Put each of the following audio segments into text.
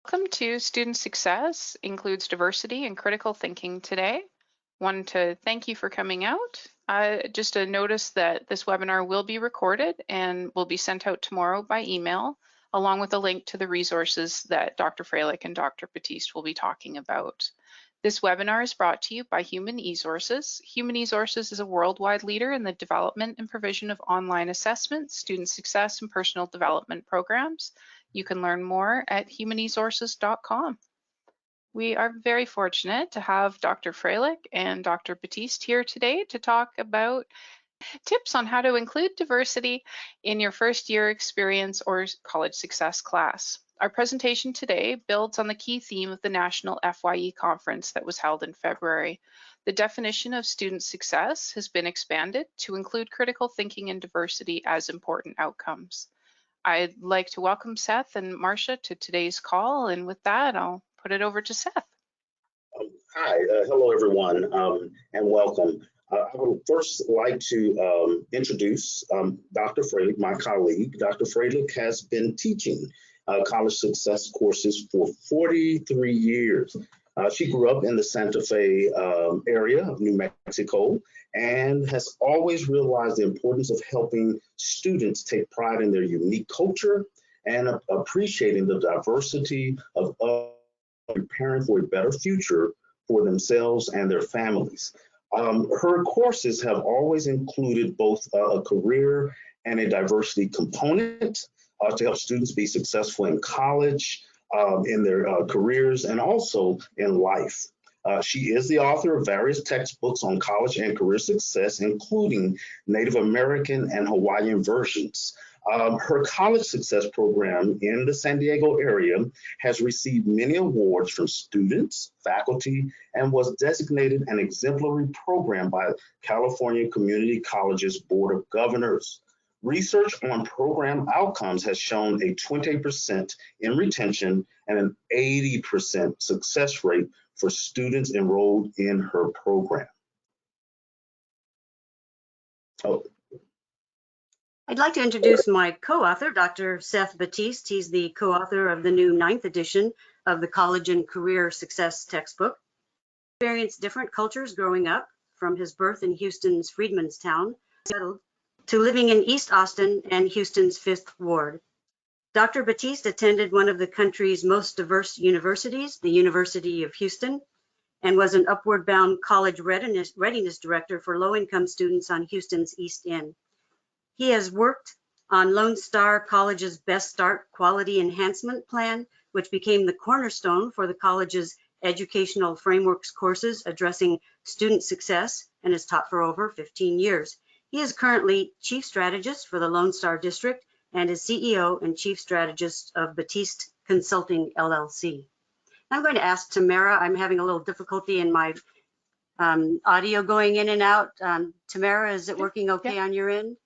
Welcome to Student Success Includes Diversity and Critical Thinking today. Wanted to thank you for coming out. Just a notice that this webinar will be recorded and will be sent out tomorrow by email, along with a link to the resources that Dr. Fralick and Dr. Batiste will be talking about. This webinar is brought to you by Human eSources. Human eSources is a worldwide leader in the development and provision of online assessment, student success, and personal development programs. You can learn more at humanesources.com. We are very fortunate to have Dr. Fralick and Dr. Batiste here today to talk about tips on how to include diversity in your first year experience or college success class. Our presentation today builds on the key theme of the National FYE Conference that was held in February. The definition of student success has been expanded to include critical thinking and diversity as important outcomes. I'd like to welcome Seth and Marsha to today's call, and with that, I'll put it over to Seth. Hi, hello everyone, and welcome. I would first like to introduce Dr. Fralick, my colleague. Dr. Fralick has been teaching college success courses for 43 years. She grew up in the Santa Fe area of New Mexico and has always realized the importance of helping students take pride in their unique culture and appreciating the diversity of preparing for a better future for themselves and their families. Her courses have always included both a career and a diversity component to help students be successful in college, in their careers, and also in life. She is the author of various textbooks on college and career success, including Native American and Hawaiian versions. Her college success program in the San Diego area has received many awards from students, faculty, and was designated an exemplary program by California Community Colleges Board of Governors. Research on program outcomes has shown a 20% in retention and an 80% success rate for students enrolled in her program. I'd like to introduce my co-author, Dr. Seth Batiste. He's the co-author of the new 9th edition of the College and Career Success textbook. He experienced different cultures growing up, from his birth in Houston's Freedmanstown to living in East Austin and Houston's 5th Ward. Dr. Batiste attended one of the country's most diverse universities, the University of Houston, and was an upward bound college readiness director for low-income students on Houston's East End. He has worked on Lone Star College's Best Start Quality Enhancement Plan, which became the cornerstone for the college's educational frameworks courses addressing student success, and has taught for over 15 years. He is currently Chief Strategist for the Lone Star District and is CEO and Chief Strategist of Batiste Consulting, LLC. I'm going to ask Tamara. I'm having a little difficulty in my audio going in and out. Tamara, is it working okay on your end?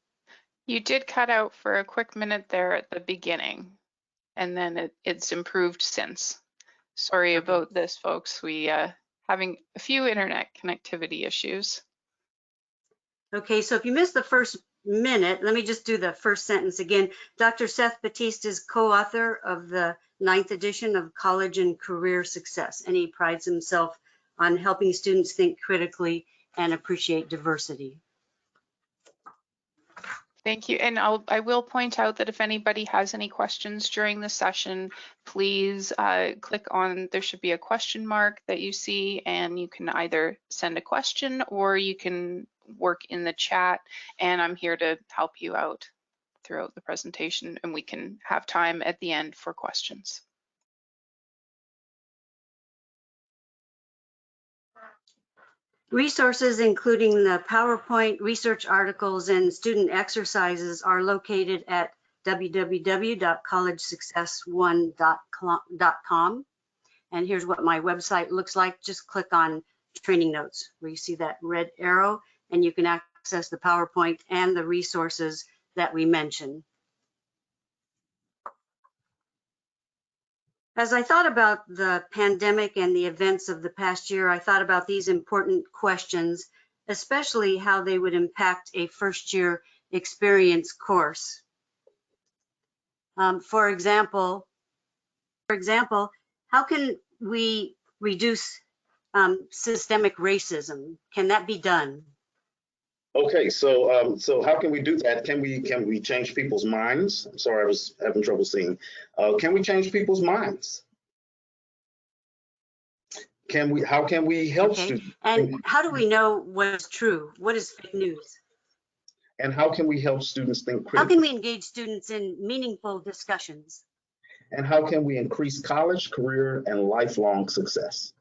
You did cut out for a quick minute there at the beginning, and then it's improved since. Sorry about this, folks. We having a few internet connectivity issues. Okay, so if you missed the first minute, let me just do the first sentence again. Dr. Seth Batiste is co-author of the 9th edition of College and Career Success, and he prides himself on helping students think critically and appreciate diversity. Thank you. And I will point out that if anybody has any questions during the session, please click on, there should be a question mark that you see, and you can either send a question or you can work in the chat, and I'm here to help you out throughout the presentation, and we can have time at the end for questions. Resources, including the PowerPoint, research articles, and student exercises, are located at www.collegesuccess1.com. And here's what my website looks like. Just click on training notes where you see that red arrow, and you can access the PowerPoint and the resources that we mentioned. As I thought about the pandemic and the events of the past year, I thought about these important questions, especially how they would impact a first-year experience course. For example, How can we reduce systemic racism? Can that be done? Okay, so how can we do that? Can we change people's minds? I'm sorry, I was having trouble seeing. Can we change people's minds? How can we help Okay, students? and how do we know what is true? What is fake news? And how can we help students think How can critically? we engage students in meaningful discussions? And how can we increase college, career, and lifelong success?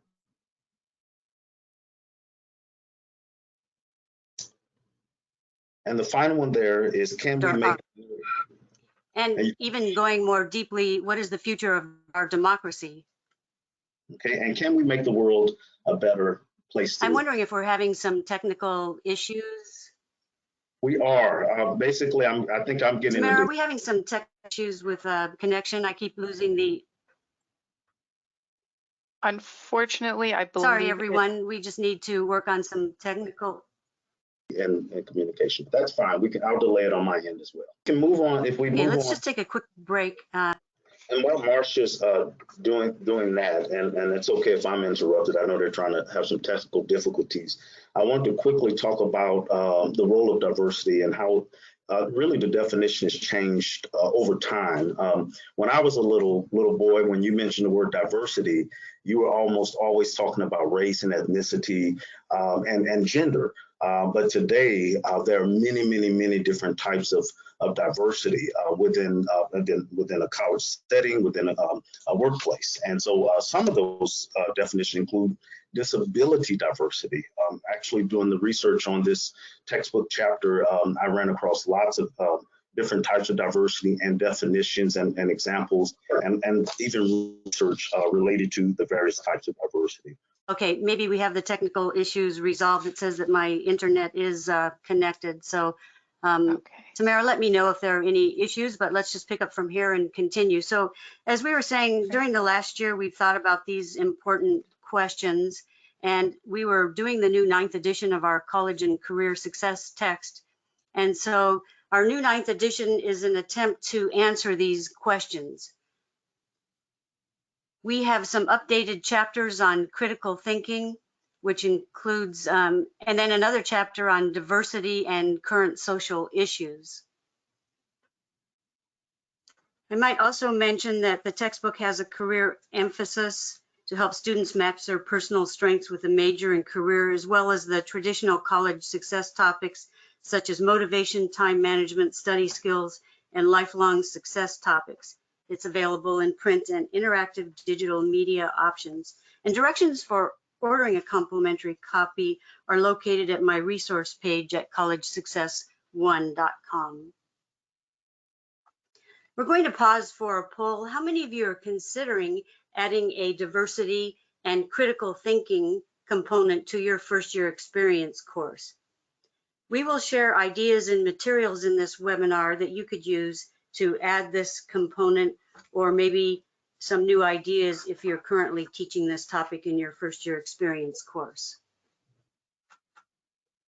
And the final one there is, can we make, And even going more deeply, what is the future of our democracy? okay, and can we make the world a better place to I'm live? wondering if we're having some technical issues. We are. Basically, I think I'm getting Tamara, are into, we having some tech issues with connection? I keep losing the, Unfortunately, I sorry, believe everyone. We just need to work on some technical. in communication. That's fine. I'll delay it on my end as well. We can move on. If we Okay, move let's on. just take a quick break. And while Marsha's doing that, and it's okay if I'm interrupted, I know they're trying to have some technical difficulties. I want to quickly talk about the role of diversity and how really the definition has changed over time. When I was a little boy, when you mentioned the word diversity, you were almost always talking about race and ethnicity and gender. But today, there are many different types of diversity within a college setting, within a workplace. And so some of those definitions include disability diversity. Actually doing the research on this textbook chapter, I ran across lots of different types of diversity and definitions and examples and even research related to the various types of diversity. Okay, maybe we have the technical issues resolved. It says that my internet is connected. So okay. Tamara, let me know if there are any issues, but let's just pick up from here and continue. So as we were saying, during the last year, we've thought about these important questions, and we were doing the new 9th edition of our college and career success text. And so our new 9th edition is an attempt to answer these questions. We have some updated chapters on critical thinking, which includes, and then another chapter on diversity and current social issues. I might also mention that the textbook has a career emphasis to help students match their personal strengths with a major and career, as well as the traditional college success topics such as motivation, time management, study skills, and lifelong success topics. It's available in print and interactive digital media options. And directions for ordering a complimentary copy are located at my resource page at collegesuccess1.com. We're going to pause for a poll. How many of you are considering adding a diversity and critical thinking component to your first year experience course? We will share ideas and materials in this webinar that you could use to add this component, or maybe some new ideas if you're currently teaching this topic in your first year experience course.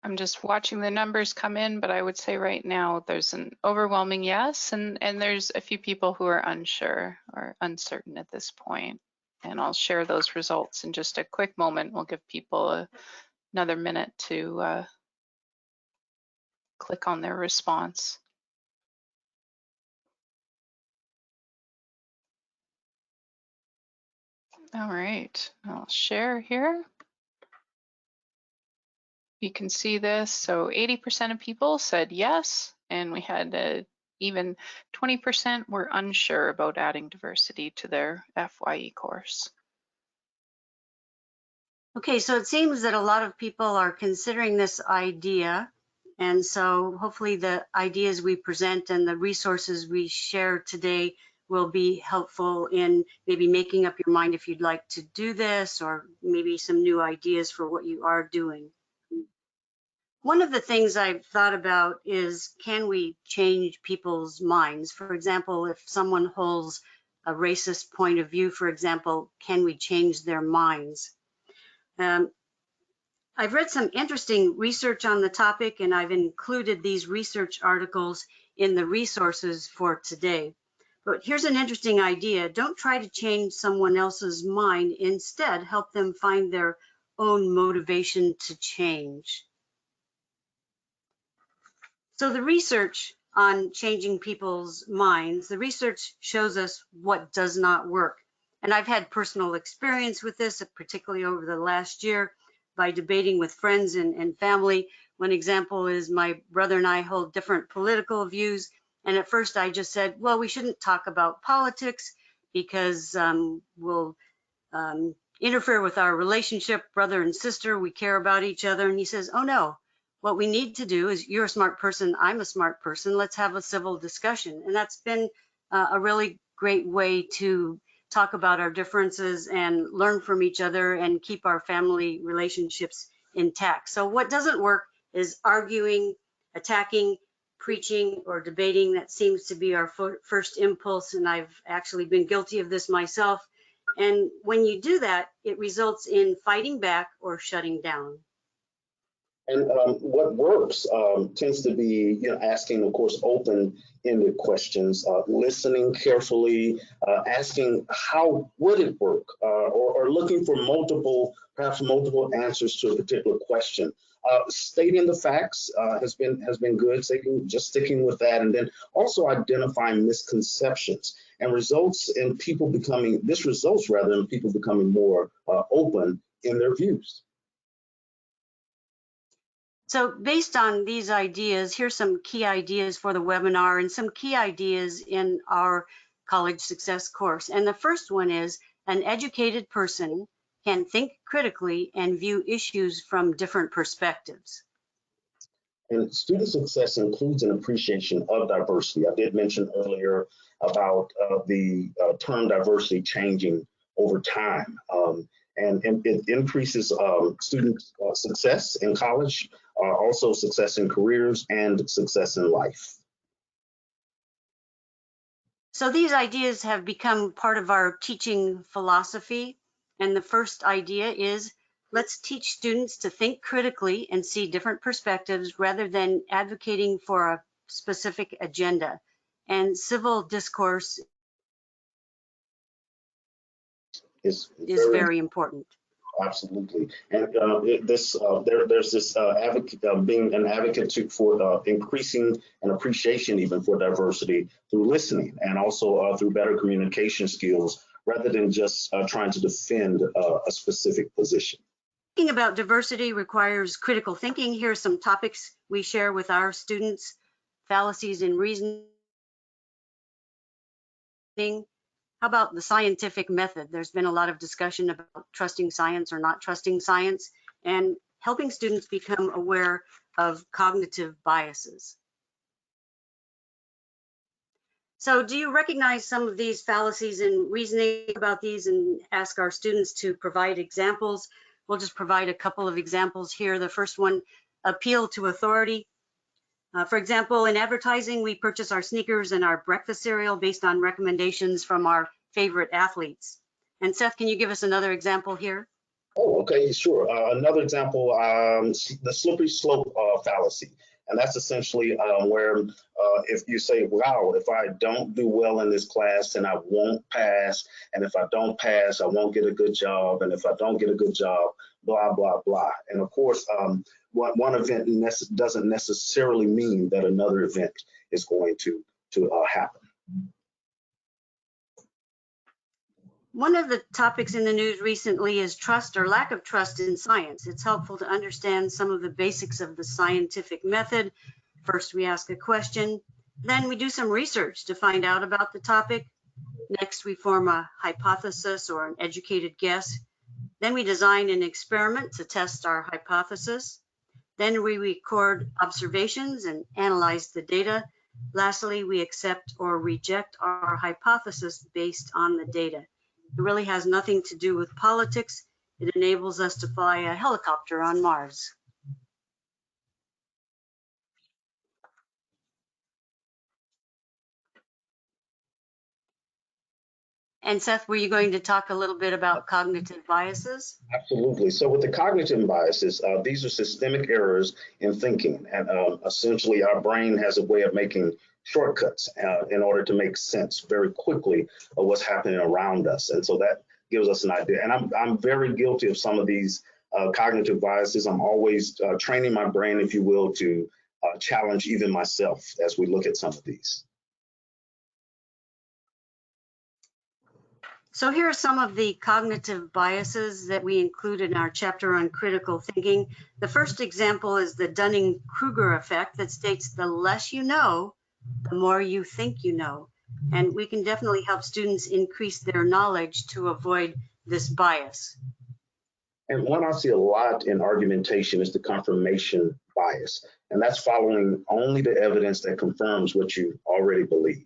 I'm just watching the numbers come in, but I would say right now there's an overwhelming yes, and there's a few people who are unsure or uncertain at this point. And I'll share those results in just a quick moment. We'll give people another minute to click on their response. All right, I'll share here. You can see this. So 80% of people said yes, and we had even 20% were unsure about adding diversity to their FYE course. Okay, so it seems that a lot of people are considering this idea. And so hopefully the ideas we present and the resources we share today will be helpful in maybe making up your mind if you'd like to do this, or maybe some new ideas for what you are doing. One of the things I've thought about is, can we change people's minds? For example, if someone holds a racist point of view, for example, can we change their minds? I've read some interesting research on the topic, and I've included these research articles in the resources for today. But here's an interesting idea. Don't try to change someone else's mind. Instead, help them find their own motivation to change. So the research on changing people's minds, the research shows us what does not work. And I've had personal experience with this, particularly over the last year, by debating with friends and family. One example is my brother and I hold different political views. And at first I just said, well, we shouldn't talk about politics because we'll interfere with our relationship, brother and sister, we care about each other. And he says, oh no, what we need to do is, you're a smart person, I'm a smart person, let's have a civil discussion. And that's been a really great way to talk about our differences and learn from each other and keep our family relationships intact. So what doesn't work is arguing, attacking, preaching, or debating. That seems to be our first impulse, and I've actually been guilty of this myself. And when you do that, it results in fighting back or shutting down. And what works tends to be, asking, of course, open-ended questions, listening carefully, asking how would it work, or looking for perhaps multiple answers to a particular question. Stating the facts has been good. Just sticking with that, and then also identifying misconceptions, and results in people becoming more open in their views. So based on these ideas, here's some key ideas for the webinar and some key ideas in our college success course. And the first one is, an educated person can think critically and view issues from different perspectives. And student success includes an appreciation of diversity. I did mention earlier about the term diversity changing over time. And it increases student success in college, also success in careers and success in life. So these ideas have become part of our teaching philosophy. And the first idea is, let's teach students to think critically and see different perspectives rather than advocating for a specific agenda. And civil discourse is very important. Absolutely, and there's this advocate, being an advocate for increasing an appreciation even for diversity through listening, and also through better communication skills, rather than just trying to defend a specific position. Thinking about diversity requires critical thinking. Here are some topics we share with our students: fallacies in reasoning. How about the scientific method? There's been a lot of discussion about trusting science or not trusting science, and helping students become aware of cognitive biases. So do you recognize some of these fallacies in reasoning about these and ask our students to provide examples? We'll just provide a couple of examples here. The first one, appeal to authority. For example, in advertising, we purchase our sneakers and our breakfast cereal based on recommendations from our favorite athletes. And Seth, can you give us another example here? Oh, okay, sure. Another example, the slippery slope fallacy. And that's essentially where if you say, wow, if I don't do well in this class, then I won't pass. And if I don't pass, I won't get a good job. And if I don't get a good job, blah, blah, blah. And of course, one event doesn't necessarily mean that another event is going to happen. One of the topics in the news recently is trust or lack of trust in science. It's helpful to understand some of the basics of the scientific method. First, we ask a question, then we do some research to find out about the topic. Next, we form a hypothesis or an educated guess. Then we design an experiment to test our hypothesis. Then we record observations and analyze the data. Lastly, we accept or reject our hypothesis based on the data. It really has nothing to do with politics. It enables us to fly a helicopter on Mars. And Seth, were you going to talk a little bit about cognitive biases? Absolutely. So with the cognitive biases, these are systemic errors in thinking. And essentially, our brain has a way of making shortcuts in order to make sense very quickly of what's happening around us. And so that gives us an idea. And I'm very guilty of some of these cognitive biases. I'm always training my brain, if you will, to challenge even myself as we look at some of these. So here are some of the cognitive biases that we include in our chapter on critical thinking. The first example is the Dunning-Kruger effect that states the less you know, the more you think you know. And we can definitely help students increase their knowledge to avoid this bias. And one I see a lot in argumentation is the confirmation bias. And that's following only the evidence that confirms what you already believe.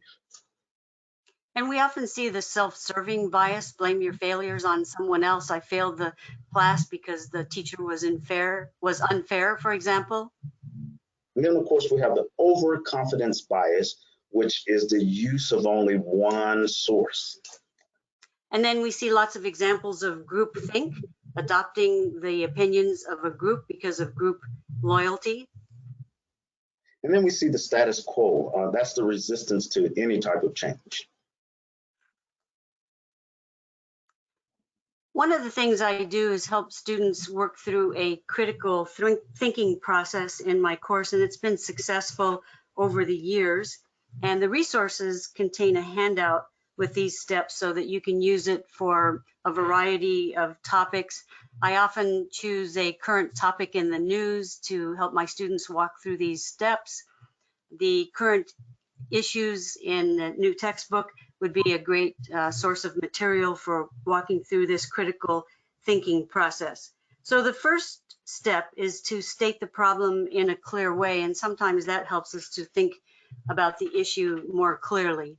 And we often see the self-serving bias, blame your failures on someone else. I failed the class because the teacher was unfair, for example. And then, of course, we have the overconfidence bias, which is the use of only one source. And then we see lots of examples of groupthink, adopting the opinions of a group because of group loyalty. And then we see the status quo. That's the resistance to any type of change. One of the things I do is help students work through a critical thinking process in my course, and it's been successful over the years. And the resources contain a handout with these steps so that you can use it for a variety of topics. I often choose a current topic in the news to help my students walk through these steps. The current issues in the new textbook would be a great source of material for walking through this critical thinking process. So the first step is to state the problem in a clear way, and sometimes that helps us to think about the issue more clearly.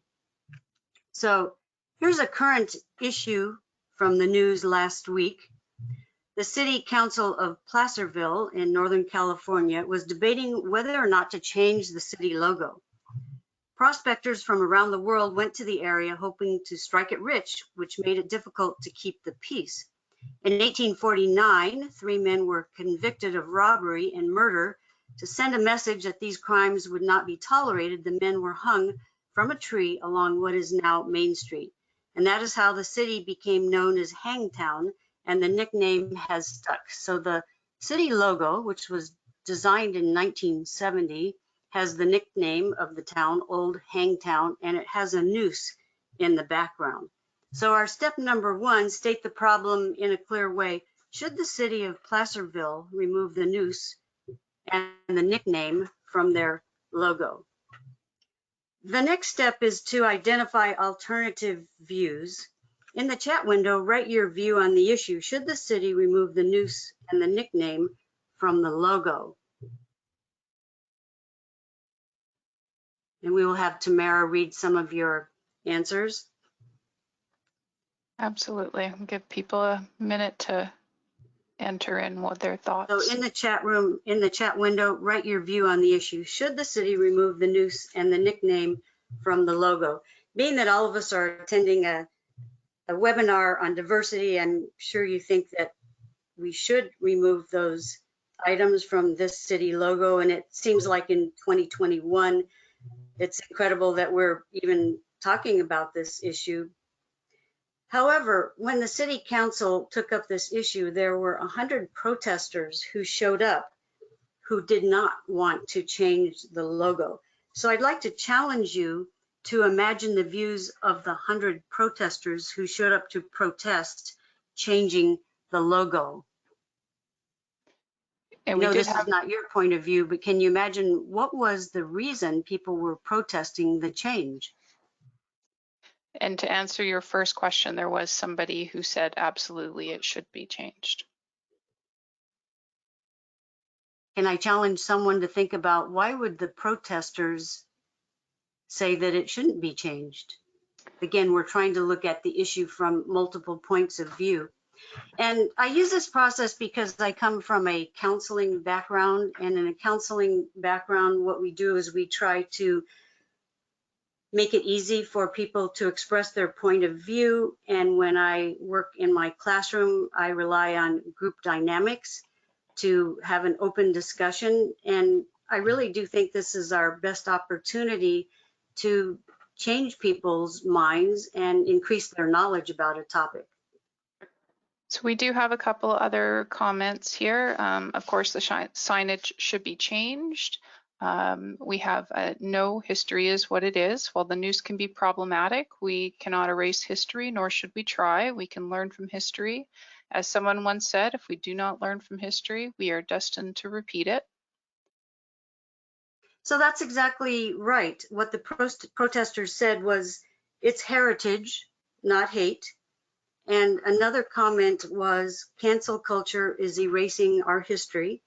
So here's a current issue from the news last week. The City Council of Placerville in Northern California was debating whether or not to change the city logo. Prospectors from around the world went to the area hoping to strike it rich, which made it difficult to keep the peace. In 1849, 3 men were convicted of robbery and murder. To send a message that these crimes would not be tolerated, the men were hung from a tree along what is now Main Street. And that is how the city became known as Hangtown, and the nickname has stuck. So the city logo, which was designed in 1970, has the nickname of the town, Old Hangtown, and it has a noose in the background. So our step number 1, state the problem in a clear way. Should the city of Placerville remove the noose and the nickname from their logo? The next step is to identify alternative views. In the chat window, write your view on the issue. Should the city remove the noose and the nickname from the logo? And we will have Tamara read some of your answers. Absolutely. Give people a minute to enter in what their thoughts. So in the chat room, in the chat window, write your view on the issue. Should the city remove the noose and the nickname from the logo? Being that all of us are attending a webinar on diversity, I'm sure you think that we should remove those items from this city logo. And it seems like in 2021, it's incredible that we're even talking about this issue. However, when the city council took up this issue, there were 100 protesters who showed up who did not want to change the logo. So I'd like to challenge you to imagine the views of the 100 protesters who showed up to protest changing the logo. And I know this is not your point of view, but can you imagine what was the reason people were protesting the change? And to answer your first question, there was somebody who said absolutely it should be changed. Can I challenge someone to think about why would the protesters say that it shouldn't be changed? Again, we're trying to look at the issue from multiple points of view. And I use this process because I come from a counseling background, and in a counseling background, what we do is we try to make it easy for people to express their point of view. And when I work in my classroom, I rely on group dynamics to have an open discussion. And I really do think this is our best opportunity to change people's minds and increase their knowledge about a topic. So we do have a couple other comments here. Of course, the signage should be changed. We have no history is what it is. While the noose can be problematic, we cannot erase history, nor should we try. We can learn from history. As someone once said, if we do not learn from history, we are destined to repeat it. So that's exactly right. What the protesters said was, it's heritage, not hate. And another comment was, cancel culture is erasing our history.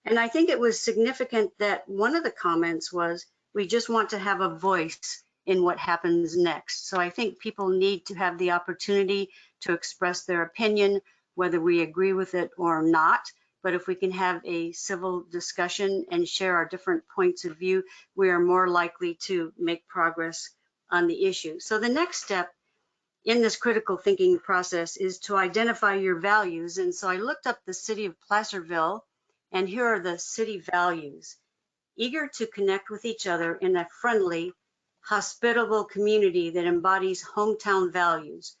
And I think it was significant that one of the comments was, we just want to have a voice in what happens next. So I think people need to have the opportunity to express their opinion, whether we agree with it or not. But if we can have a civil discussion and share our different points of view, we are more likely to make progress on the issue. So the next step in this critical thinking process is to identify your values. And so I looked up the city of Placerville, and here are the city values: eager to connect with each other in a friendly, hospitable community that embodies hometown values,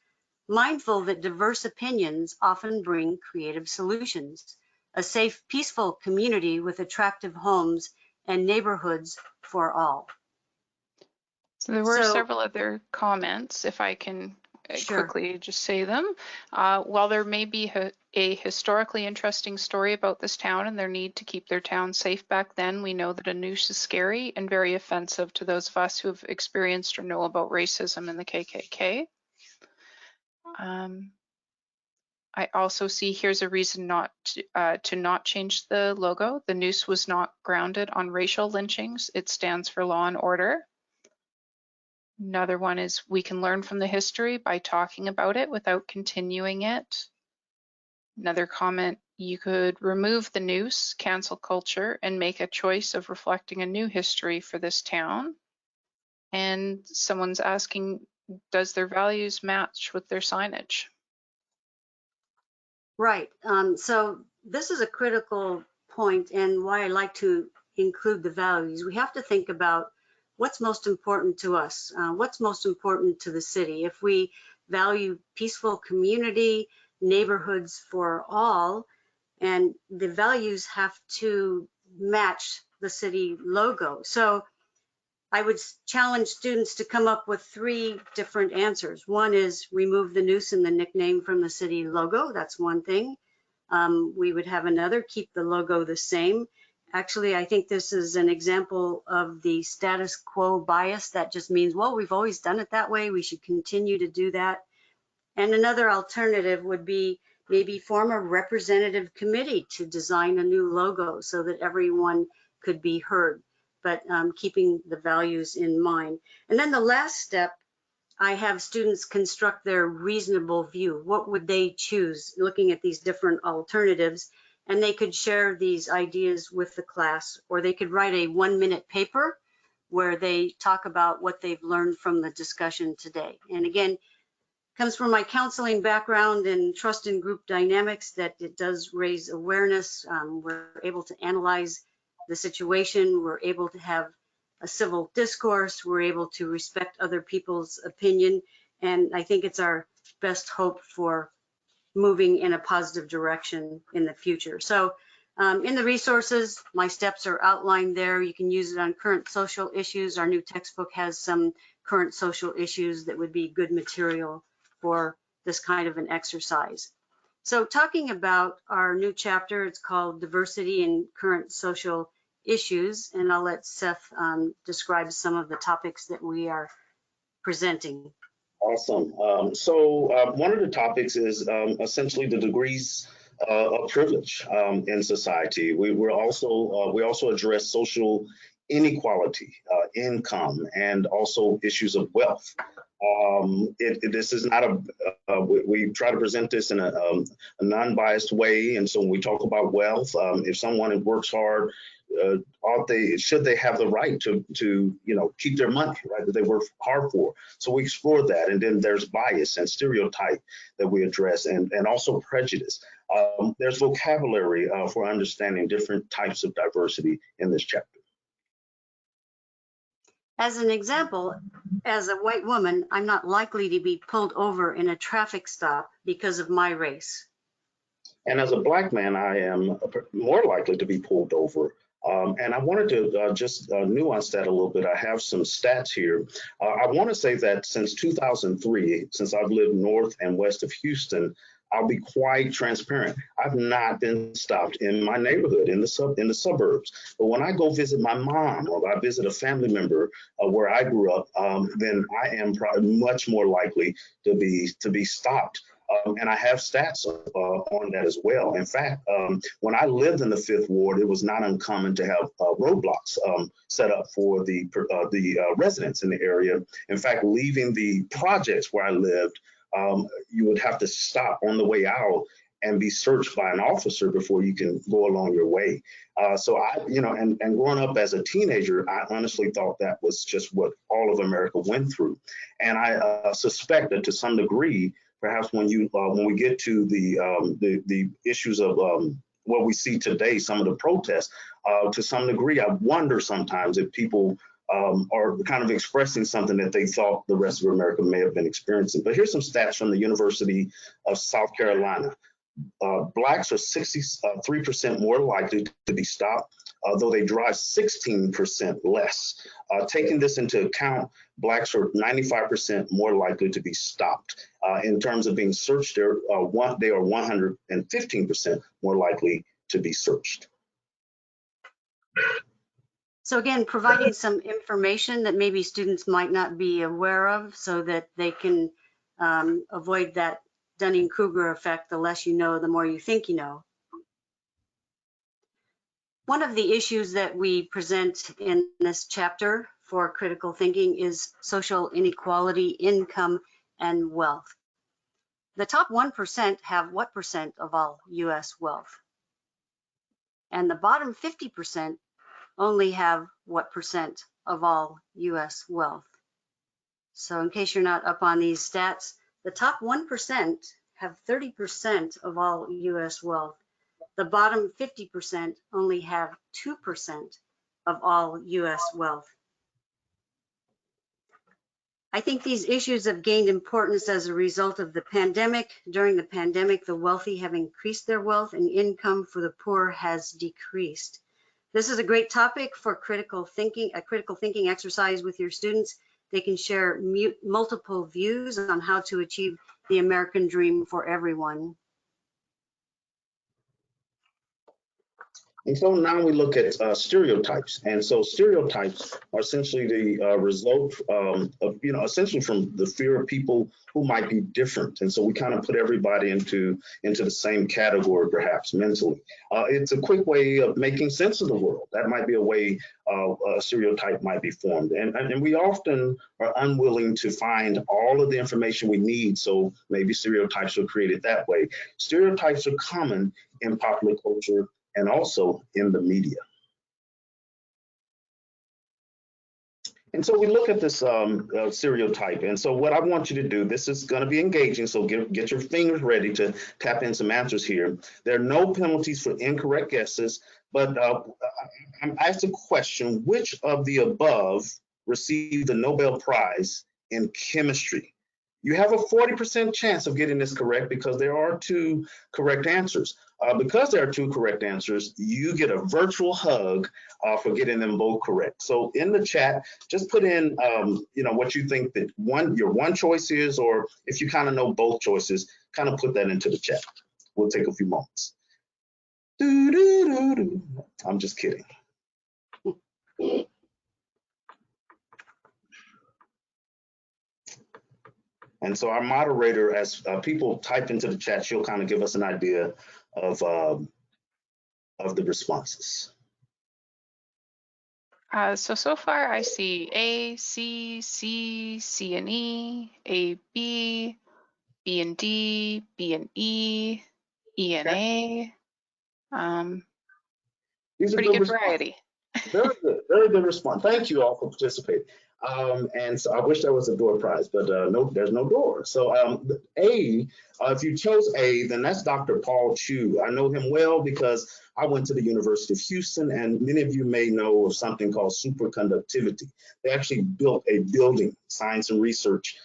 mindful that diverse opinions often bring creative solutions, a safe, peaceful community with attractive homes and neighborhoods for all. So there were So, several other comments, if I can sure. quickly just say them. While there may be a historically interesting story about this town and their need to keep their town safe back then, we know that a noose is scary and very offensive to those of us who have experienced or know about racism and the KKK. I also see here's a reason not to not change the logo. The noose was not grounded on racial lynchings. It stands for law and order. Another one is we can learn from the history by talking about it without continuing it. Another comment, you could remove the noose, cancel culture, and make a choice of reflecting a new history for this town. And someone's asking, does their values match with their signage? Right. So this is a critical point, and why I like to include the values. We have to think about what's most important to us, what's most important to the city. If we value peaceful community, neighborhoods for all, and the values have to match the city logo. So I would challenge students to come up with 3 different answers. One is remove the noose and the nickname from the city logo. That's one thing. We would have another, keep the logo the same. Actually, I think this is an example of the status quo bias. That just means, well, we've always done it that way. We should continue to do that. And another alternative would be maybe form a representative committee to design a new logo so that everyone could be heard, but keeping the values in mind. And then the last step, I have students construct their reasonable view. What would they choose, looking at these different alternatives? And they could share these ideas with the class, or they could write a 1-minute paper where they talk about what they've learned from the discussion today. And again, comes from my counseling background in trust and group dynamics, that it does raise awareness. We're able to analyze the situation. We're able to have a civil discourse. We're able to respect other people's opinion. And I think it's our best hope for moving in a positive direction in the future. So in the resources, my steps are outlined there. You can use it on current social issues. Our new textbook has some current social issues that would be good material for this kind of an exercise. So talking about our new chapter, it's called Diversity in Current Social Issues, and I'll let Seth describe some of the topics that we are presenting. Awesome. So one of the topics is essentially the degrees of privilege in society. We also address social inequality, income, and also issues of wealth. This is not we try to present this in a non-biased way. And so when we talk about wealth, if someone works hard, should they have the right to keep their money, right, that they work hard for? So we explore that. And then there's bias and stereotype that we address, and also prejudice. There's vocabulary for understanding different types of diversity in this chapter. As an example, as a white woman, I'm not likely to be pulled over in a traffic stop because of my race. And as a Black man, I am more likely to be pulled over. And I wanted to just nuance that a little bit. I have some stats here. I want to say that since 2003, since I've lived north and west of Houston, I'll be quite transparent. I've not been stopped in my neighborhood, in the suburbs. But when I go visit my mom or I visit a family member where I grew up, then I am probably much more likely to be stopped. And I have stats on that as well. In fact, when I lived in the Fifth Ward, it was not uncommon to have roadblocks set up for the residents in the area. In fact, leaving the projects where I lived, you would have to stop on the way out and be searched by an officer before you can go along your way. So and growing up as a teenager, I honestly thought that was just what all of America went through. And I suspect that to some degree, perhaps when we get to the issues of what we see today, some of the protests, to some degree, I wonder sometimes if people are kind of expressing something that they thought the rest of America may have been experiencing. But here's some stats from the University of South Carolina. Blacks are 63% more likely to be stopped, though they drive 16% less. Taking this into account, Blacks are 95% more likely to be stopped. In terms of being searched, they are 115% more likely to be searched. So again, providing some information that maybe students might not be aware of so that they can avoid that Dunning-Kruger effect. The less you know, the more you think you know. One of the issues that we present in this chapter for critical thinking is social inequality, income, and wealth. The top 1% have what percent of all US wealth? And the bottom 50% only have what percent of all US wealth? So in case you're not up on these stats, the top 1% have 30% of all US wealth. The bottom 50% only have 2% of all US wealth. I think these issues have gained importance as a result of the pandemic. During the pandemic, the wealthy have increased their wealth and income for the poor has decreased. This is a great topic for critical thinking, a critical thinking exercise with your students. They can share multiple views on how to achieve the American dream for everyone. And so now we look at stereotypes. And so stereotypes are essentially the result of, essentially from the fear of people who might be different. And so we kind of put everybody into the same category, perhaps mentally. It's a quick way of making sense of the world. That might be a way a stereotype might be formed. And we often are unwilling to find all of the information we need. So maybe stereotypes are created that way. Stereotypes are common in popular culture and also in the media. And so we look at this stereotype. And so what I want you to do, this is going to be engaging, so get your fingers ready to tap in some answers here. There are no penalties for incorrect guesses, but I'm asked a question: which of the above received the Nobel Prize in chemistry? You have a 40% chance of getting this correct because there are two correct answers. Because there are two correct answers, you get a virtual hug for getting them both correct. So in the chat, just put in what you think that your one choice is, or if you kind of know both choices, kind of put that into the chat. We'll take a few moments. I'm just kidding. And so our moderator, as people type into the chat, she'll kind of give us an idea of the responses. So far I see A, C, C, C and E, A, B, B and D, B and E, E and A. These are pretty good response. variety. Very good response. Thank you all for participating. And so I wish there was a door prize, but no, there's no door. So if you chose A, then that's Dr. Paul Chu. I know him well because I went to the University of Houston, and many of you may know of something called superconductivity. They actually built a building, science and research,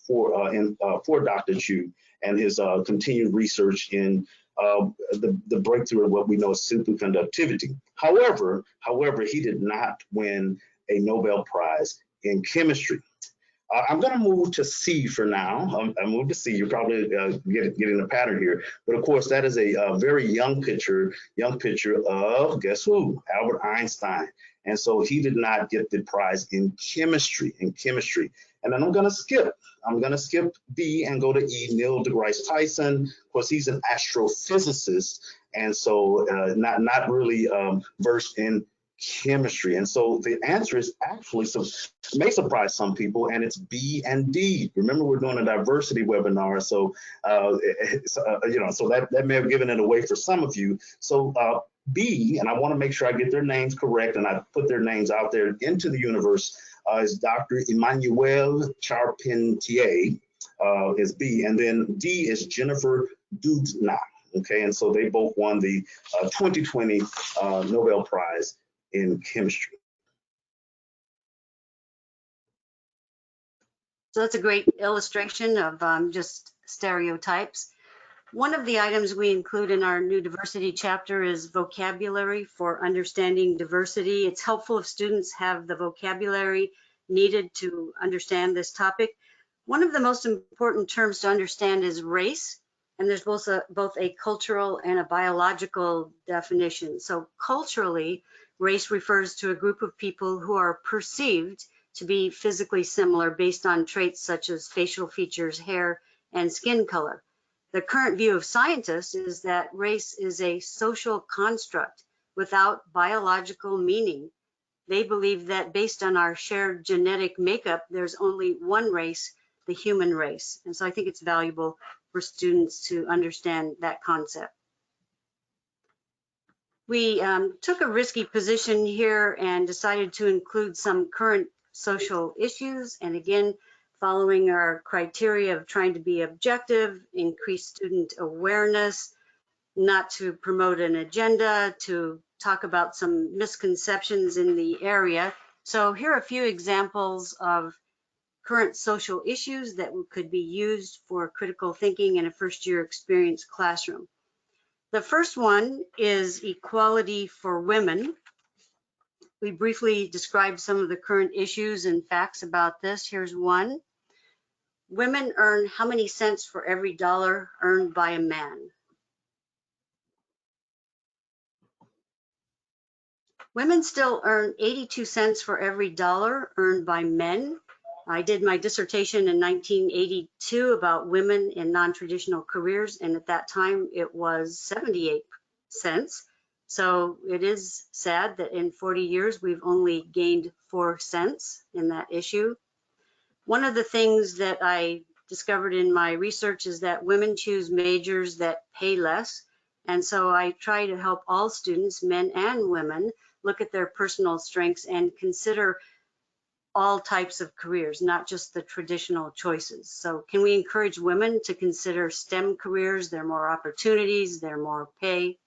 for Dr. Chu and his continued research in the breakthrough of what we know as superconductivity. However, he did not win a Nobel Prize in chemistry. I'm going to move to C for now. I moved to C. You're probably getting a pattern here. But of course, that is a very young picture of, guess who? Albert Einstein. And so he did not get the prize in chemistry. And then I'm going to skip B and go to E, Neil deGrasse Tyson. Of course, he's an astrophysicist, and so not really versed in chemistry. And so the answer is actually, so may surprise some people, and it's B and D. Remember, we're doing a diversity webinar, so so that may have given it away for some of you. So B, and I want to make sure I get their names correct, and I put their names out there into the universe, is Dr. Emmanuel Charpentier, is B, and then D is Jennifer Doudna. Okay, and so they both won the 2020 Nobel Prize in chemistry. So that's a great illustration of just stereotypes. One of the items we include in our new diversity chapter is vocabulary for understanding diversity. It's helpful if students have the vocabulary needed to understand this topic. One of the most important terms to understand is race, and there's both a cultural and a biological definition. So culturally, race refers to a group of people who are perceived to be physically similar based on traits such as facial features, hair, and skin color. The current view of scientists is that race is a social construct without biological meaning. They believe that based on our shared genetic makeup, there's only one race, the human race. And so I think it's valuable for students to understand that concept. We took a risky position here and decided to include some current social issues. And again, following our criteria of trying to be objective, increase student awareness, not to promote an agenda, to talk about some misconceptions in the area. So here are a few examples of current social issues that could be used for critical thinking in a first-year experience classroom. The first one is equality for women. We briefly described some of the current issues and facts about this. Here's one. Women earn how many cents for every dollar earned by a man? Women still earn 82 cents for every dollar earned by men. I did my dissertation in 1982 about women in non-traditional careers, and at that time it was 78 cents. So it is sad that in 40 years we've only gained 4 cents in that issue. One of the things that I discovered in my research is that women choose majors that pay less. And so I try to help all students, men and women, look at their personal strengths and consider all types of careers, not just the traditional choices. So can we encourage women to consider STEM careers? There are more opportunities, there are more pay.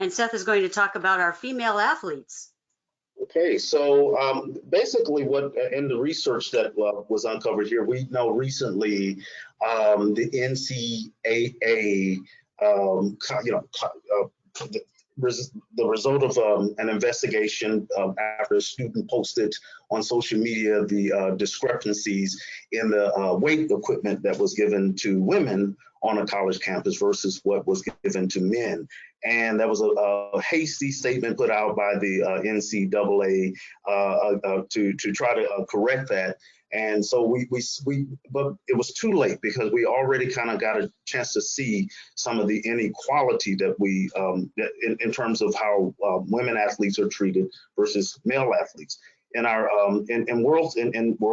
And Seth is going to talk about our female athletes. Okay, so basically what in the research that was uncovered here, we know recently the NCAA, the result of an investigation after a student posted on social media the discrepancies in the weight equipment that was given to women on a college campus versus what was given to men. And that was a hasty statement put out by the NCAA to try to correct that. And so but it was too late because we already kind of got a chance to see some of the inequality that we, in terms of how women athletes are treated versus male athletes. In our in world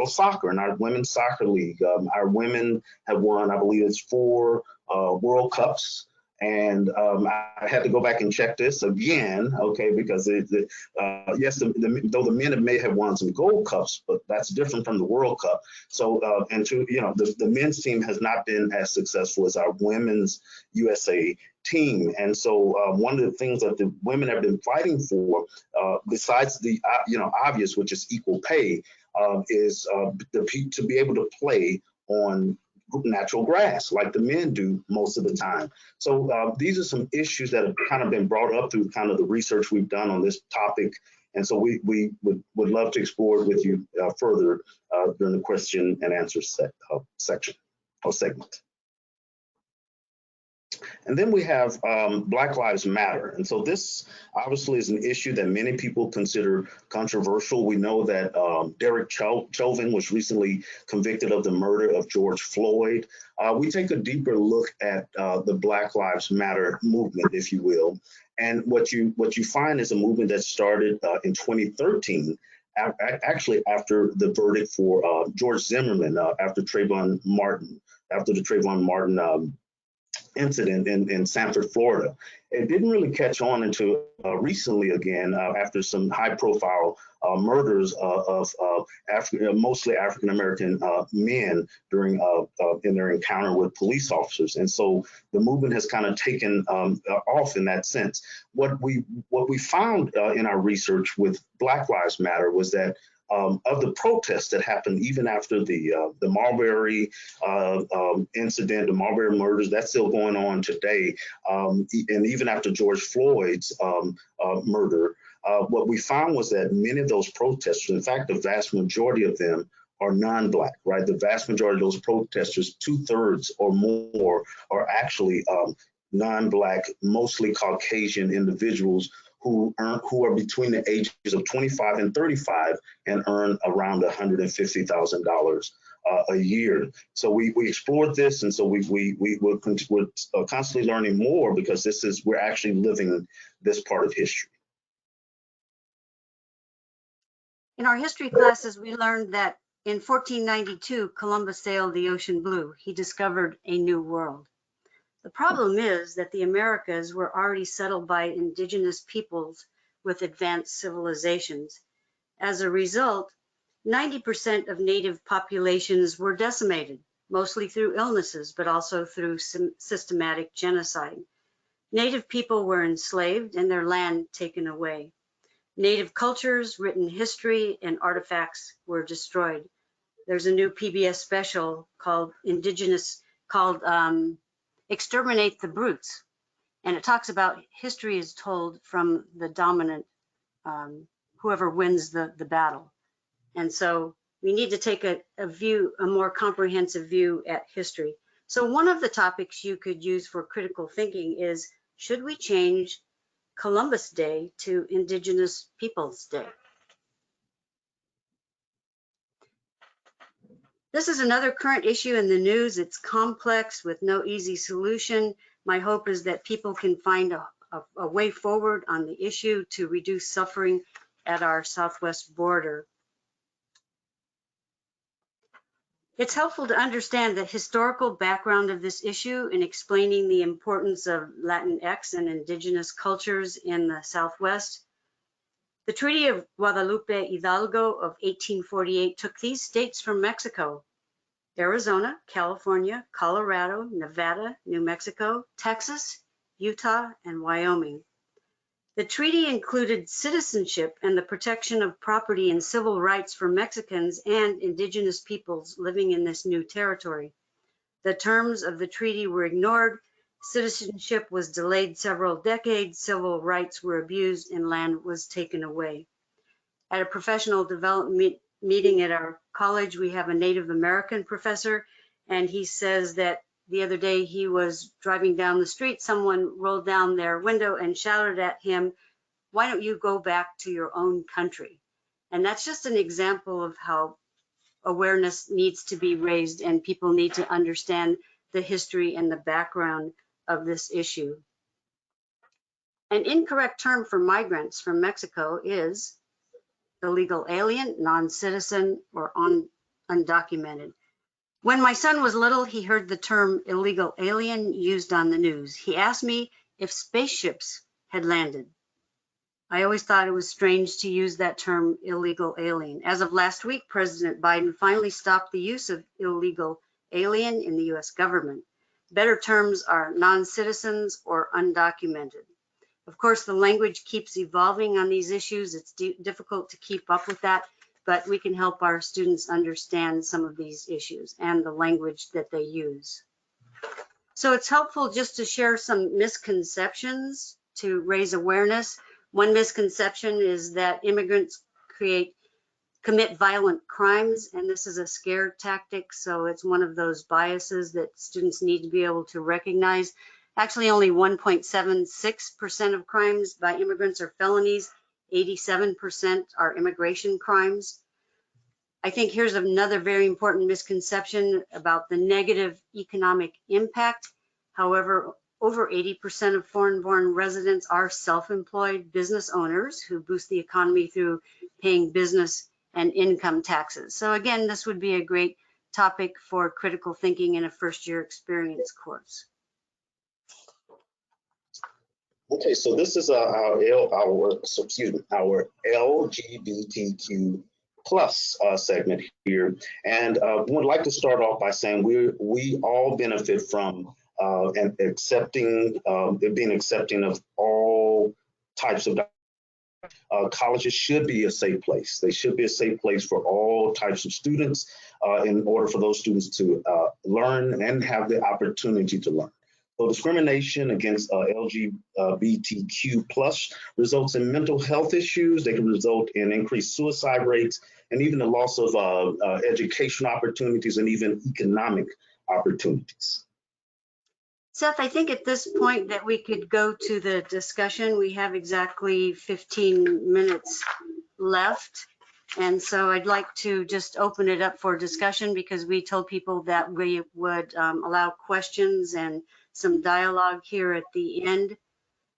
soccer, in our women's soccer league, our women have won, I believe it's 4 World Cups, And I had to go back and check this again, okay, because yes, though the men may have won some gold cups, but that's different from the World Cup. So, and to, you know, the men's team has not been as successful as our women's USA team. And so one of the things that the women have been fighting for, besides the, you know, obvious, which is equal pay, is to be able to play on natural grass like the men do most of the time. So these are some issues that have kind of been brought up through kind of the research we've done on this topic. And so we would love to explore it with you further during the question and answer section or segment. And then we have Black Lives Matter. And so this obviously is an issue that many people consider controversial. We know that Derek Chauvin was recently convicted of the murder of George Floyd. We take a deeper look at the Black Lives Matter movement, if you will. And what you find is a movement that started in 2013, actually after the verdict for George Zimmerman, after the Trayvon Martin incident in Sanford, Florida. It didn't really catch on until recently again, after some high-profile murders of mostly African-American men during in their encounter with police officers. And so the movement has kind of taken off in that sense. What we found in our research with Black Lives Matter was that of the protests that happened even after the Marbury incident, the Marbury murders, that's still going on today, and even after George Floyd's murder, what we found was that many of those protesters, in fact, the vast majority of them, are non-Black, right? The vast majority of those protesters, 2/3 or more, are actually non-Black, mostly Caucasian individuals who are between the ages of 25 and 35 and earn around $150,000 a year. So we explored this, and so we're constantly learning more because we're actually living this part of history. In our history classes, we learned that in 1492, Columbus sailed the ocean blue. He discovered a new world. The problem is that the Americas were already settled by indigenous peoples with advanced civilizations. As a result, 90% of native populations were decimated, mostly through illnesses, but also through systematic genocide. Native people were enslaved and their land taken away. Native cultures, written history, and artifacts were destroyed. There's a new PBS special called Exterminate the Brutes. And it talks about history is told from the dominant, whoever wins the battle. And so we need to take a more comprehensive view at history. So one of the topics you could use for critical thinking is, should we change Columbus Day to Indigenous Peoples Day? This is another current issue in the news. It's complex with no easy solution. My hope is that people can find a way forward on the issue to reduce suffering at our southwest border. It's helpful to understand the historical background of this issue in explaining the importance of Latinx and indigenous cultures in the Southwest. The Treaty of Guadalupe Hidalgo of 1848 took these states from Mexico: Arizona, California, Colorado, Nevada, New Mexico, Texas, Utah, and Wyoming. The treaty included citizenship and the protection of property and civil rights for Mexicans and indigenous peoples living in this new territory. The terms of the treaty were ignored, citizenship was delayed several decades, civil rights were abused, and land was taken away. At a professional development meeting at our college, we have a Native American professor, and he says that the other day he was driving down the street, someone rolled down their window and shouted at him, "Why don't you go back to your own country?" And that's just an example of how awareness needs to be raised and people need to understand the history and the background of this issue. An incorrect term for migrants from Mexico is illegal alien, non-citizen, or undocumented. When my son was little, he heard the term illegal alien used on the news. He asked me if spaceships had landed. I always thought it was strange to use that term illegal alien. As of last week, President Biden finally stopped the use of illegal alien in the US government. Better terms are non-citizens or undocumented. Of course, the language keeps evolving on these issues. It's difficult to keep up with that, but we can help our students understand some of these issues and the language that they use. So it's helpful just to share some misconceptions to raise awareness. One misconception is that immigrants commit violent crimes, and this is a scare tactic, so it's one of those biases that students need to be able to recognize. Actually, only 1.76% of crimes by immigrants are felonies, 87% are immigration crimes. I think here's another very important misconception about the negative economic impact. However, over 80% of foreign-born residents are self-employed business owners who boost the economy through paying business and income taxes. So again, this would be a great topic for critical thinking in a first-year experience course. Okay, so this is our LGBTQ plus segment here, and would like to start off by saying we all benefit from and being accepting of all types of. Colleges should be a safe place. They should be a safe place for all types of students in order for those students to learn and have the opportunity to learn. So discrimination against LGBTQ plus results in mental health issues. They can result in increased suicide rates and even the loss of education opportunities and even economic opportunities. Seth, I think at this point that we could go to the discussion. We have exactly 15 minutes left. And so I'd like to just open it up for discussion because we told people that we would allow questions and some dialogue here at the end.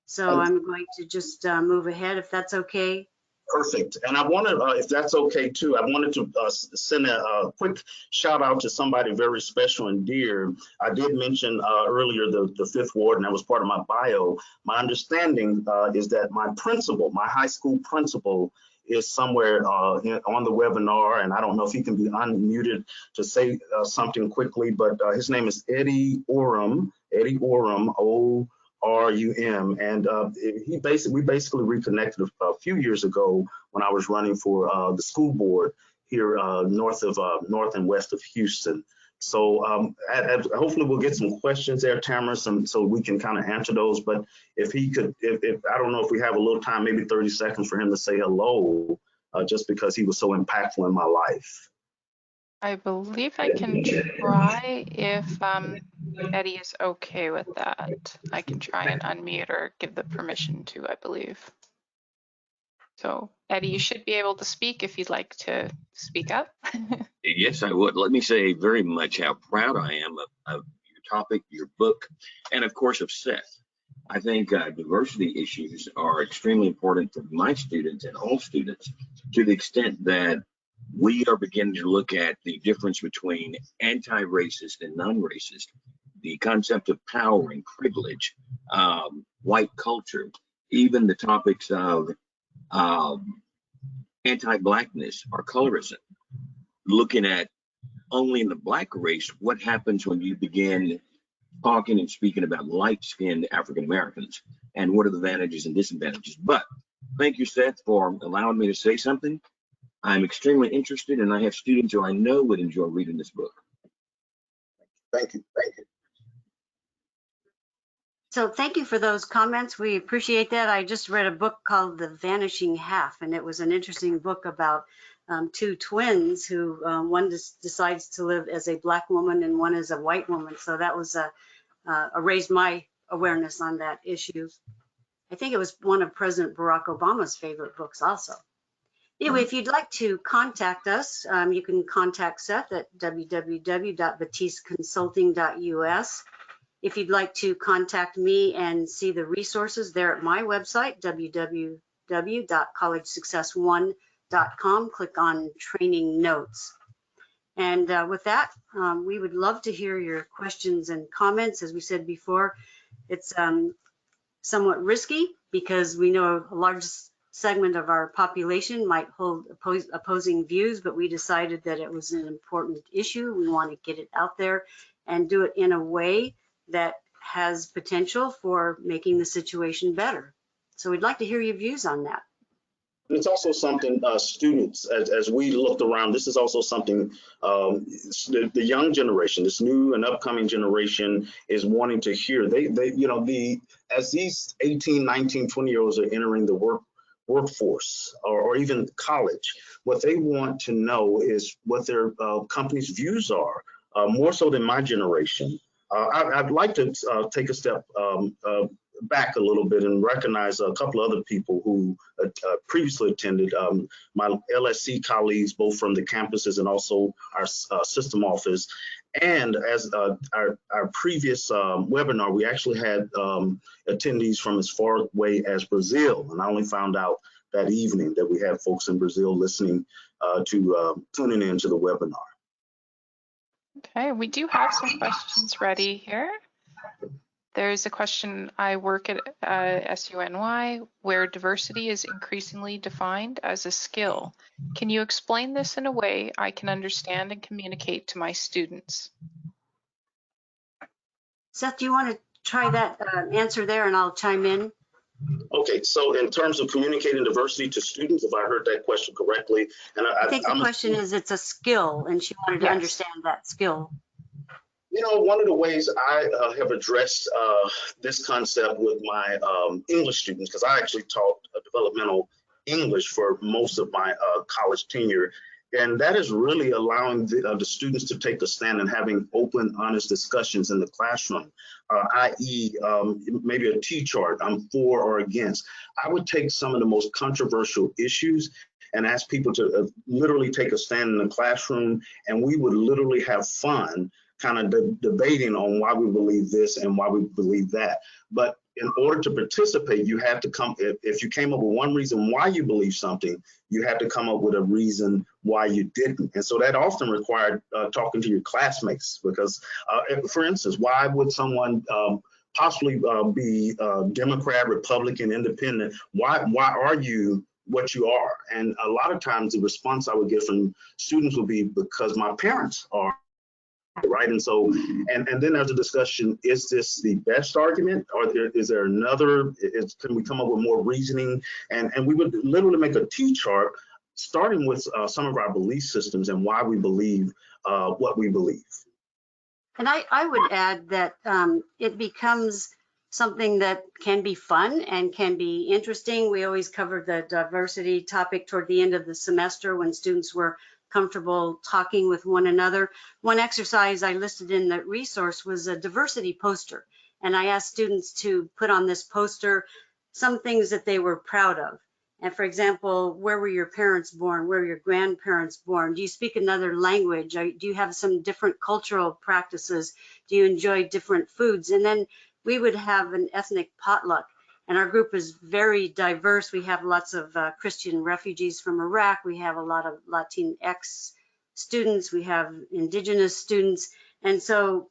So I'm going to just move ahead if that's okay. Perfect. And I wanted, if that's okay too, I wanted to send a quick shout out to somebody very special and dear. I did mention earlier the fifth ward, and that was part of my bio. My understanding is that my principal, my high school principal, is somewhere on the webinar, and I don't know if he can be unmuted to say something quickly, but his name is Eddie Oram, O-R-U-M, and we basically reconnected a few years ago when I was running for the school board here north and west of Houston. So hopefully we'll get some questions there, Tamara, so we can kind of answer those. But if he could, if I don't know if we have a little time, maybe 30 seconds for him to say hello, just because he was so impactful in my life. I believe I can try if Eddie is okay with that. I can try and unmute or give the permission to, I believe. So Eddie, you should be able to speak if you'd like to speak up. Yes, I would. Let me say very much how proud I am of your topic, your book, and of course of Seth. I think diversity issues are extremely important for my students and all students, to the extent that we are beginning to look at the difference between anti-racist and non-racist, the concept of power and privilege, white culture, even the topics of anti-blackness or colorism, looking at only in the Black race, what happens when you begin talking and speaking about light-skinned African Americans, and what are the advantages and disadvantages. But thank you, Seth, for allowing me to say something. I'm extremely interested, and I have students who I know would enjoy reading this book. Thank you. Thank you. So thank you for those comments. We appreciate that. I just read a book called The Vanishing Half, and it was an interesting book about two twins who one decides to live as a Black woman and one as a white woman. So that was raised my awareness on that issue. I think it was one of President Barack Obama's favorite books also. Anyway, if you'd like to contact us, you can contact Seth at www.batisteconsulting.us. If you'd like to contact me and see the resources, they're at my website, www.collegesuccess1.com. Click on training notes. And with that, we would love to hear your questions and comments. As we said before, it's somewhat risky because we know a large segment of our population might hold opposing views, but we decided that it was an important issue. We want to get it out there and do it in a way that has potential for making the situation better. So we'd like to hear your views on that. It's also something students, as we looked around, this is also something the young generation, this new and upcoming generation is wanting to hear. They you know, as these 18, 19, 20-year-olds are entering the workforce or even college, what they want to know is what their company's views are, more so than my generation. I'd like to take a step back a little bit and recognize a couple of other people who previously attended, my LSC colleagues, both from the campuses and also our system office. And as our previous webinar, we actually had attendees from as far away as Brazil. And I only found out that evening that we had folks in Brazil listening tuning into the webinar. Okay, we do have some questions ready here. There's a question, I work at SUNY where diversity is increasingly defined as a skill. Can you explain this in a way I can understand and communicate to my students? Seth, do you want to try that answer there and I'll chime in? Okay, so in terms of communicating diversity to students, if I heard that question correctly, and I think the question is it's a skill and she wanted to understand that skill. You know, one of the ways I have addressed this concept with my English students, because I actually taught developmental English for most of my college tenure, and that is really allowing the students to take a stand and having open, honest discussions in the classroom, i.e. Maybe a T-chart, I'm for or against. I would take some of the most controversial issues and ask people to literally take a stand in the classroom, and we would literally have fun kind of debating on why we believe this and why we believe that. But in order to participate, you have to come, if you came up with one reason why you believe something, you have to come up with a reason why you didn't. And so that often required talking to your classmates, because for instance, why would someone possibly be Democrat, Republican, Independent? Why are you what you are? And a lot of times the response I would get from students would be because my parents are. Right. And so, and then there's a discussion, is this the best argument or is there another, can we come up with more reasoning? And we would literally make a T-chart starting with some of our belief systems and why we believe what we believe. And I would add that it becomes something that can be fun and can be interesting. We always covered the diversity topic toward the end of the semester when students were comfortable talking with one another. One exercise I listed in the resource was a diversity poster. And I asked students to put on this poster some things that they were proud of. And for example, where were your parents born? Where were your grandparents born? Do you speak another language? Do you have some different cultural practices? Do you enjoy different foods? And then we would have an ethnic potluck. And our group is very diverse. We have lots of Christian refugees from Iraq. We have a lot of Latinx students. We have indigenous students. And so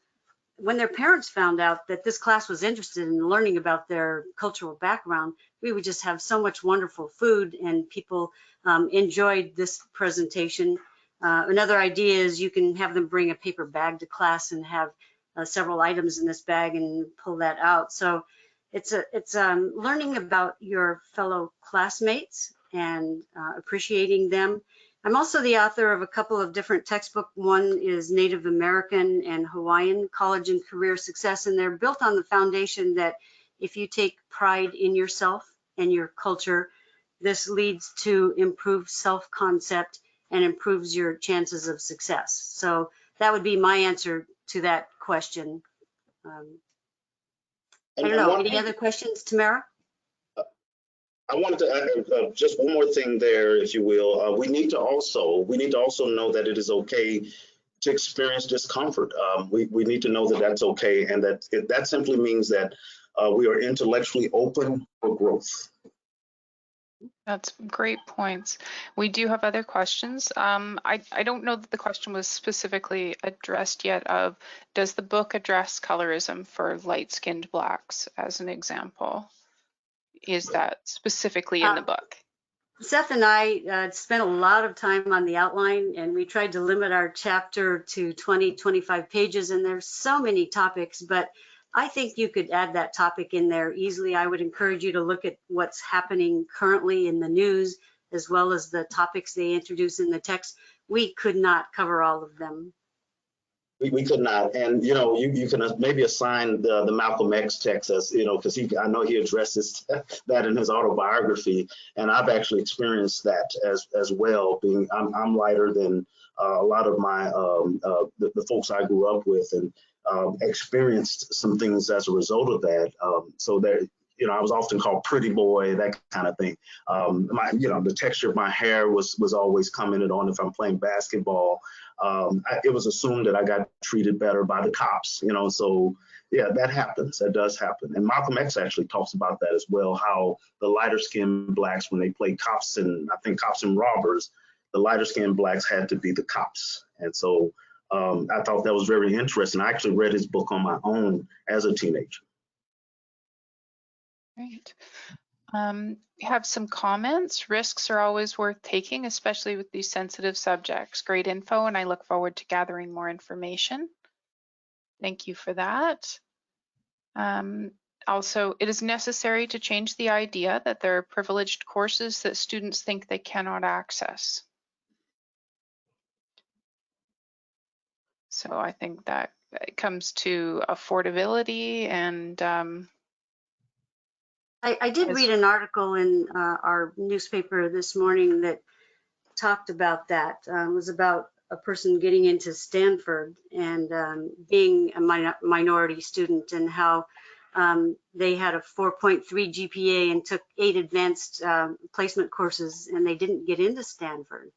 when their parents found out that this class was interested in learning about their cultural background, we would just have so much wonderful food and people enjoyed this presentation. Another idea is you can have them bring a paper bag to class and have several items in this bag and pull that out. So it's learning about your fellow classmates and appreciating them. I'm also the author of a couple of different textbooks. One is Native American and Hawaiian College and Career Success, and they're built on the foundation that if you take pride in yourself and your culture, this leads to improved self-concept and improves your chances of success. So that would be my answer to that question. I don't know, any other questions, Tamara? I wanted to add just one more thing there, if you will. We need to also know that it is okay to experience discomfort. We need to know that that's okay, and that simply means that we are intellectually open for growth. That's great points. We do have other questions. I don't know that the question was specifically addressed yet of, does the book address colorism for light-skinned Blacks as an example? Is that specifically in the book? Seth and I spent a lot of time on the outline, and we tried to limit our chapter to 20, 25 pages, and there's so many topics, but I think you could add that topic in there easily. I would encourage you to look at what's happening currently in the news, as well as the topics they introduce in the text. We could not cover all of them. We could not, and you know, you can maybe assign the Malcolm X text as, you know, because I know he addresses that in his autobiography, and I've actually experienced that as well. Being I'm lighter than a lot of my the folks I grew up with, and experienced some things as a result of that. So that, you know, I was often called pretty boy, that kind of thing. You know, the texture of my hair was always commented on if I'm playing basketball. It was assumed that I got treated better by the cops, you know, so yeah, that happens. That does happen. And Malcolm X actually talks about that as well, how the lighter skinned Blacks, when they played cops and I think cops and robbers, the lighter skinned Blacks had to be the cops. And so I thought that was very interesting. I actually read his book on my own as a teenager. Great. We have some comments. Risks are always worth taking, especially with these sensitive subjects. Great info, and I look forward to gathering more information. Thank you for that. Also, it is necessary to change the idea that there are privileged courses that students think they cannot access. So I think that it comes to affordability and I did read an article in our newspaper this morning that talked about that. It was about a person getting into Stanford and being a minority student, and how they had a 4.3 GPA and took 8 advanced placement courses, and they didn't get into Stanford.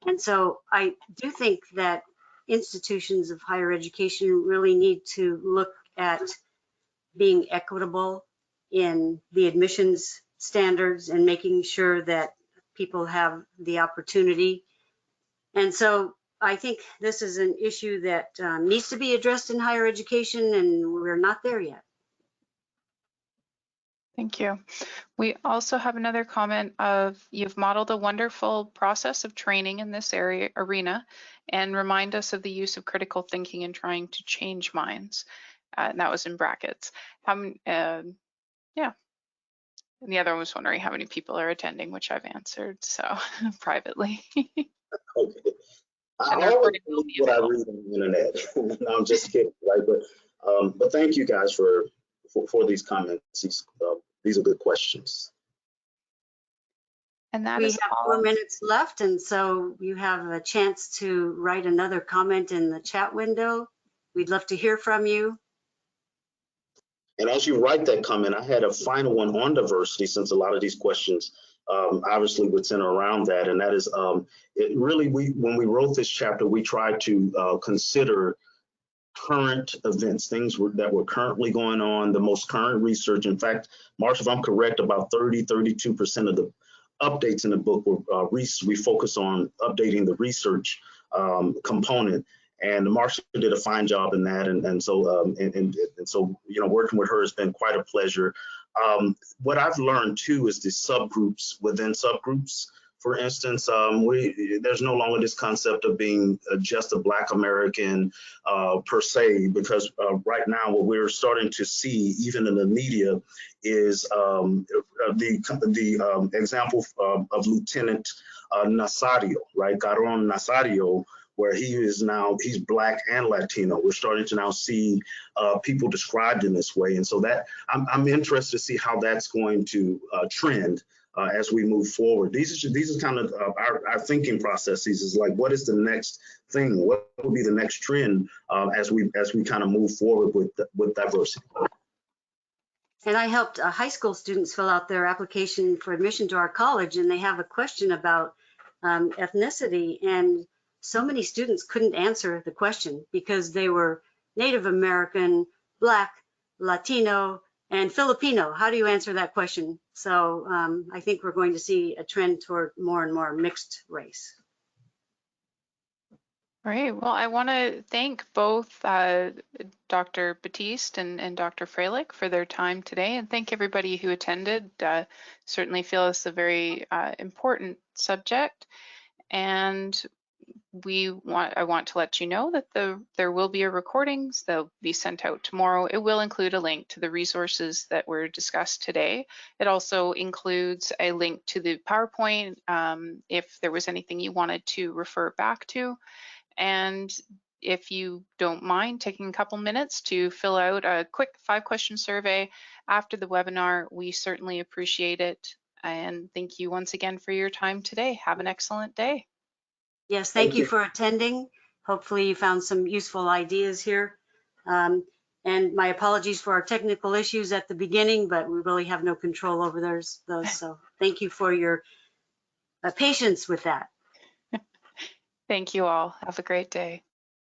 And so I do think that institutions of higher education really need to look at being equitable in the admissions standards and making sure that people have the opportunity. And so I think this is an issue that needs to be addressed in higher education, and we're not there yet. Thank you. We also have another comment of, you've modeled a wonderful process of training in this arena, and remind us of the use of critical thinking in trying to change minds. And that was in brackets. Yeah. And the other one was wondering how many people are attending, which I've answered, so privately. Okay. I And always believe what I read on the internet. No, I'm just kidding, right? But thank you guys for these comments. These are good questions. And that we is have all. 4 minutes left, and so you have a chance to write another comment in the chat window. We'd love to hear from you. And as you write that comment, I had a final one on diversity, since a lot of these questions obviously would center around that. And that is, it really, when we wrote this chapter, we tried to consider current events, things that were currently going on, the most current research. In fact, Marsha, if I'm correct, about 32% of the updates in the book were we focus on updating the research component. And Marsha did a fine job in that, and so you know, working with her has been quite a pleasure. What I've learned too is the subgroups within subgroups. For instance, there's no longer this concept of being just a Black American per se, because right now what we're starting to see, even in the media, is the example of Lieutenant Nazario, right? Garon Nazario, where he's Black and Latino. We're starting to now see people described in this way. And so that I'm interested to see how that's going to trend as we move forward. These are kind of our thinking processes, is like, what is the next thing? What will be the next trend as we kind of move forward with diversity? And I helped high school students fill out their application for admission to our college, and they have a question about ethnicity, and so many students couldn't answer the question because they were Native American, Black, Latino, And Filipino, how do you answer that question? So I think we're going to see a trend toward more and more mixed race. All right. Well, I want to thank both Dr. Batiste and Dr. Fralick for their time today, and thank everybody who attended. Certainly feel it's a very important subject, and I want to let you know that there will be a recordings. They'll be sent out tomorrow. It will include a link to the resources that were discussed today. It also includes a link to the PowerPoint if there was anything you wanted to refer back to. And if you don't mind taking a couple minutes to fill out a quick 5-question survey after the webinar, we certainly appreciate it. And thank you once again for your time today. Have an excellent day. Yes, thank you for attending. Hopefully you found some useful ideas here. And my apologies for our technical issues at the beginning, but we really have no control over those. So thank you for your patience with that. Thank you all. Have a great day.